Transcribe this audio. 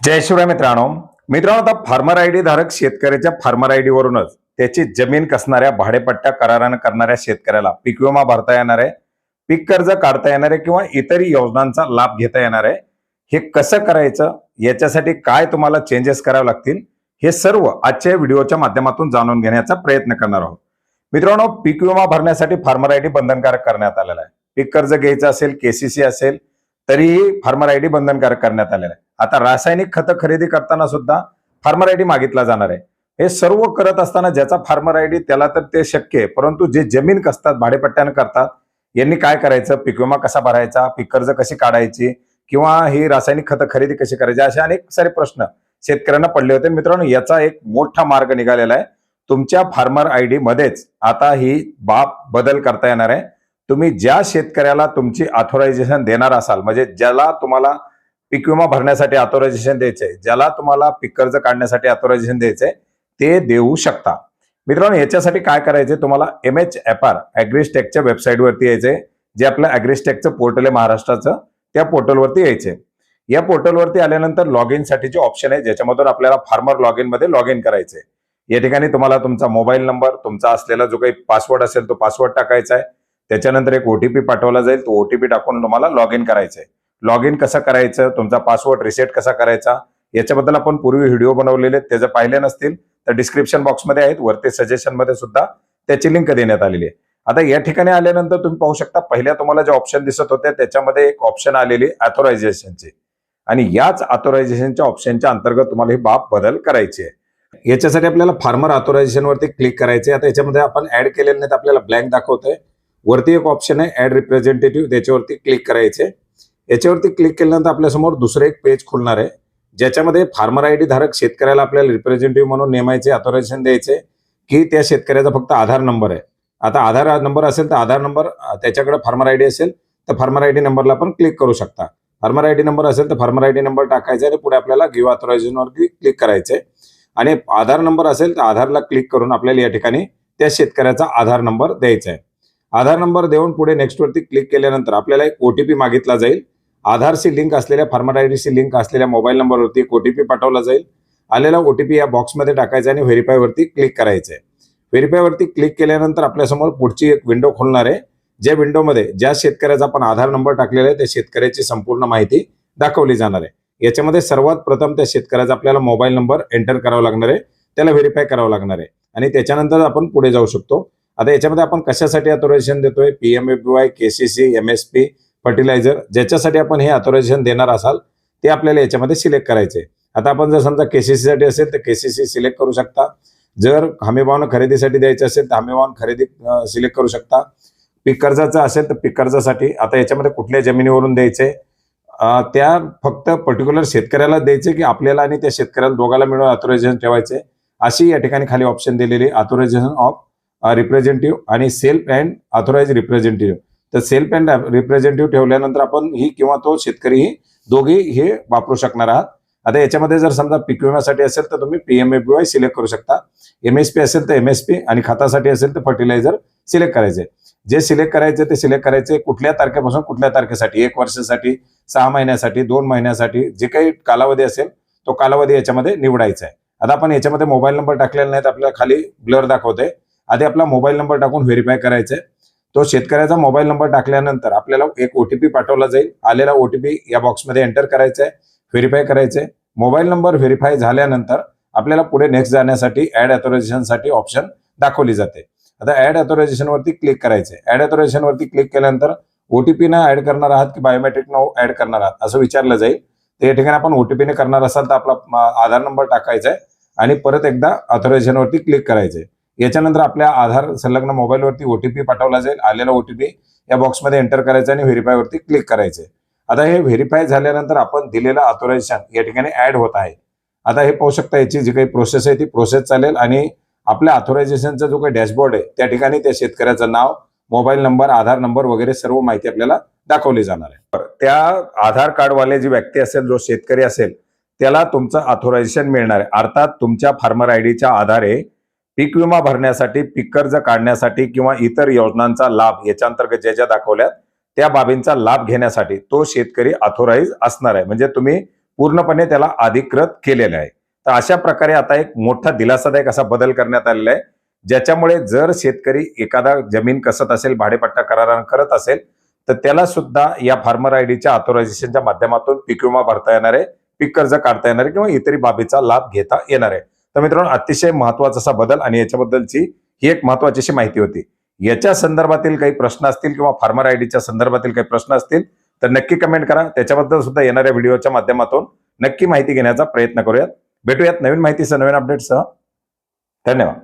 जय शिवराय मित्रांनो आता farmer ID धारक शेतकऱ्याच्या फार्मर आयडी वरूनच त्याची जमीन कसणाऱ्या भाडेपट्ट्या करारानं करणाऱ्या शेतकऱ्याला पीक विमा भरता येणार आहे, पीक कर्ज काढता येणार आहे किंवा इतरही योजनांचा लाभ घेता येणार आहे। हे कसं करायचं, याच्यासाठी काय तुम्हाला चेंजेस करावे लागतील, हे सर्व आजच्या व्हिडिओच्या माध्यमातून जाणून घेण्याचा प्रयत्न करणार आहोत। मित्रांनो, पीक विमा भरण्यासाठी फार्मर आयडी बंधनकारक करण्यात आलेला आहे। पीक कर्ज घ्यायचं असेल, केसीसी असेल तरीही फार्मर आयडी बंधनकारक करण्यात आलेला आहे। आता रासायनिक खत खरेदी करताना सुद्धा फार्मर आयडी मागितला जाणार आहे। हे सर्व करत असताना ज्याचा फार्मर आयडी त्याला तर ते शक्य आहे, परंतु जे जमीन कसतात, भाडेपट्ट्यानं करतात, यांनी काय करायचं, पीक विमा कसा भरायचा, पीक कर्ज कशी काढायची किंवा ही रासायनिक खत खरेदी कशी करायची, असे अनेक सारे प्रश्न शेतकऱ्यांना पडले होते। मित्रांनो, याचा एक मोठा मार्ग निघालेला आहे। तुमच्या फार्मर आयडी मध्येच आता ही बाब बदल करता येणार आहे। तुम्ही ज्या शेतकऱ्याला तुमची ऑथोरायझेशन देणार असाल, म्हणजे ज्याला तुम्हाला पीक विमा भरण्यासाठी ऑथोरायझेशन द्यायचंय, ज्याला तुम्हाला पीक कर्ज काढण्यासाठी ऑथोरायझेशन द्यायचंय, ते देऊ शकता। मित्रांनो, याच्यासाठी काय करायचंय, तुम्हाला MHFR ॲग्रिस्टेकच्या वेबसाईटवरती यायचंय, जे आपलं ॲग्रिस्टेकचं पोर्टल आहे महाराष्ट्राचं, त्या पोर्टलवरती यायचंय। या पोर्टलवरती आल्यानंतर लॉग इन साठीचे ऑप्शन आहे, ज्याच्यामधून आपल्याला फार्मर लॉग इन मध्ये लॉग इन करायचंय। या ठिकाणी तुम्हाला तुमचा मोबाईल नंबर, तुमचा असलेला जो काही पासवर्ड असेल तो पासवर्ड टाकायचा आहे। त्याच्यानंतर एक OTP पाठवला जाईल, तो OTP टाकून तुम्हाला लॉग इन करायचंय। लॉग इन कसं करायचं, तुमचा पासवर्ड रिसेट कसा करायचा, याच्याबद्दल आपण पूर्वी व्हिडिओ बनवलेले, त्याचे पाहिले नसतील तर डिस्क्रिप्शन बॉक्समध्ये आहेत, वरती सजेशन मध्ये सुद्धा त्याची लिंक देण्यात आलेली आहे। आता या ठिकाणी आल्यानंतर तुम्ही पाहू शकता, पहिल्या तुम्हाला जे ऑप्शन दिसत होते त्याच्यामध्ये एक ऑप्शन आलेली ऑथोरायझेशनची, आणि याच ऑथोरायझेशनच्या ऑप्शनच्या अंतर्गत तुम्हाला ही बाब बदल करायची आहे। याच्यासाठी आपल्याला फार्मर ऑथोरायझेशन वरती क्लिक करायचे। आता याच्यामध्ये आपण ऍड केलेले नाहीत, आपल्याला ब्लँक दाखवतोय। वरती एक ऑप्शन आहे ऍड रिप्रेझेंटेटिव्ह, त्याच्यावरती क्लिक करायचे। याच्यावरती क्लिक केल्यानंतर आपल्यासमोर दुसरं एक पेज खुलणार आहे, ज्याच्यामध्ये फार्मर आयडी धारक शेतकऱ्याला आपल्याला रिप्रेझेंटेटिव्ह म्हणून नेमायचे, ऑथोरायझेशन द्यायचे की त्या शेतकऱ्याचा फक्त आधार नंबर आहे। आता आधार नंबर असेल तर आधार नंबर, त्याच्याकडे फार्मर आयडी असेल तर फार्मर आयडी नंबरला आपण क्लिक करू शकता। फार्मर आयडी नंबर असेल तर फार्मर आयडी नंबर टाकायचा आणि पुढे आपल्याला गिव्ह ऑथोरायझेशन वरती क्लिक करायचे, आणि आधार नंबर असेल तर आधारला क्लिक करून आपल्याला या ठिकाणी त्या शेतकऱ्याचा आधार नंबर द्यायचा आहे। आधार नंबर देऊन पुढे नेक्स्ट वरती क्लिक केल्यानंतर आपल्याला एक OTP मागितला जाईल। आधारशी लिंक असलेल्या, फार्मर आयडीशी लिंक असलेल्या मोबाईल नंबरवरती एक OTP पाठवला जाईल। आलेला OTP या बॉक्समध्ये टाकायचा आणि व्हेरीफाय वरती क्लिक करायचंय। व्हेरीफाय वरती क्लिक केल्यानंतर आपल्यासमोर पुढची एक विंडो खुलणार आहे, ज्या विंडोमध्ये ज्या शेतकऱ्याचा आपण आधार नंबर टाकलेला आहे त्या शेतकऱ्याची संपूर्ण माहिती दाखवली जाणार आहे। याच्यामध्ये सर्वात प्रथम त्या शेतकऱ्याचा आपल्याला मोबाईल नंबर एंटर करावा लागणार आहे, त्याला व्हेरीफाय करावं लागणार आहे, आणि त्याच्यानंतर आपण पुढे जाऊ शकतो। आता याच्यामध्ये आपण कशासाठी ऑथोरायझेशन देतोय, PMFBY, KCC, MSP, फर्टिलायझर, ज्याच्यासाठी आपण हे ऑथोरायझेशन देणार असाल ते आपल्याला याच्यामध्ये सिलेक्ट करायचे। आता आपण जर समजा KCC साठी असेल तर KCC सिलेक्ट करू शकता, जर हमीभावानं खरेदीसाठी द्यायचं असेल तर हमीभावानं खरेदी सिलेक्ट करू शकता, पीक कर्जाचं असेल तर पीक कर्जासाठी। आता याच्यामध्ये कुठल्या जमिनीवरून द्यायचे, त्या फक्त पर्टिक्युलर शेतकऱ्याला द्यायचे की आपल्याला आणि त्या शेतकऱ्याला दोघाला मिळून ऑथोरायझेशन ठेवायचे, अशी या ठिकाणी खाली ऑप्शन दिलेली, ऑथोरायझेशन ऑफ रिप्रेझेंटेटिव्ह आणि सेल्फ अँड ऑथोराइज रिप्रेझेंटेटिव्ह। तर सेल्फ अँड रिप्रेझेंटेटिव्ह ठेवल्यानंतर आपण ही किंवा तो शेतकरी ही दोघे हे वापरू शकणार आहात। आता याच्यामध्ये जर समजा पीक विम्यासाठी असेल तर तुम्ही PMFBY सिलेक्ट करू शकता, MSP असेल तर MSP, आणि खतासाठी असेल तर फर्टिलायझर सिलेक्ट करायचे। जे सिलेक्ट करायचे ते सिलेक्ट करायचे, कुठल्या तारखेपासून कुठल्या तारखेसाठी, 1 वर्षासाठी, 6 महिन्यासाठी, 2 महिन्यासाठी, जे काही कालावधी असेल तो कालावधी याच्यामध्ये निवडायचा आहे। आता आपण याच्यामध्ये मोबाईल नंबर टाकलेला नाही, आपल्याला खाली ब्लर दाखवतोय। आधी आपला मोबाईल नंबर टाकून व्हेरीफाय करायचंय। तो शेतकऱ्याचा मोबाईल नंबर टाकल्यानंतर आपल्याला एक OTP पाठवला जाईल, आलेला OTP या बॉक्समध्ये एंटर करायचा आहे, व्हेरीफाय करायचंय। मोबाईल नंबर व्हेरीफाय झाल्यानंतर आपल्याला पुढे नेक्स्ट जाण्यासाठी ऍड ऑथोरायझेशन साठी ऑप्शन दाखवली जाते। आता ऍड ऑथोरायझेशन वरती क्लिक करायचंय। ऍड ऑथोरायझेशन वरती क्लिक केल्यानंतर OTP न ऍड करणार आहात की बायोमेट्रिक न ऍड करणार आहात असं विचारलं जाईल। तर या ठिकाणी आपण OTP ने करणार असाल तर आपला आधार नंबर टाकायचा आहे आणि परत एकदा ऑथोरायझेशन वरती क्लिक करायचंय। याच्यानंतर आपल्या आधार संलग्न मोबाईलवरती OTP पाठवला जाईल, आलेला OTP या बॉक्समध्ये एंटर करायचा आणि व्हेरीफाय वरती क्लिक करायचे। आता हे व्हेरीफाय झाल्यानंतर आपण दिलेलं ऑथोरायझेशन या ठिकाणी ऍड होत आहे। आता हे पाहू शकता, याची जी काही प्रोसेस आहे ती प्रोसेस चालेल, आणि आपल्या ऑथोरायझेशनचा जो काही डॅशबोर्ड आहे त्या ठिकाणी त्या शेतकऱ्याचं नाव, मोबाईल नंबर, आधार नंबर वगैरे सर्व माहिती आपल्याला दाखवली जाणार आहे। त्या आधार कार्ड वाले जी व्यक्ती असेल, जो शेतकरी असेल, त्याला तुमचं ऑथोरायझेशन मिळणार आहे। अर्थात तुमच्या फार्मर आयडीच्या आधारे पीक विमा भरण्यासाठी, पीक कर्ज काढण्यासाठी किंवा इतर योजनांचा लाभ याच्या अंतर्गत ज्या ज्या दाखवल्यात त्या बाबींचा लाभ घेण्यासाठी तो शेतकरी ऑथोराइज असणार आहे। म्हणजे तुम्ही पूर्णपणे त्याला अधिकृत केलेलं आहे. तर अशा प्रकारे आता एक मोठा दिलासादायक असा बदल करण्यात आलेला आहे, ज्याच्यामुळे जर शेतकरी एखादा जमीन कसत असेल, भाडेपट्टा करारानं करत असेल, तर त्याला सुद्धा या फार्मर आयडीच्या ऑथोरायझेशनच्या माध्यमातून पीक विमा भरता येणार आहे, पीक कर्ज काढता येणार आहे किंवा इतरही बाबीचा लाभ घेता येणार आहे. तर मित्रांनो, अतिशय महत्वाचा असा बदल आणि याच्याबद्दलची ही एक महत्वाची अशी माहिती होती. याच्या संदर्भातील काही प्रश्न असतील किंवा फार्मर आयडीच्या संदर्भातील काही प्रश्न असतील तर नक्की कमेंट करा. त्याच्याबद्दल सुद्धा येणाऱ्या व्हिडिओच्या माध्यमातून नक्की माहिती घेण्याचा प्रयत्न करूयात. भेटूयात नवीन माहितीसह, नवीन अपडेटसह. धन्यवाद.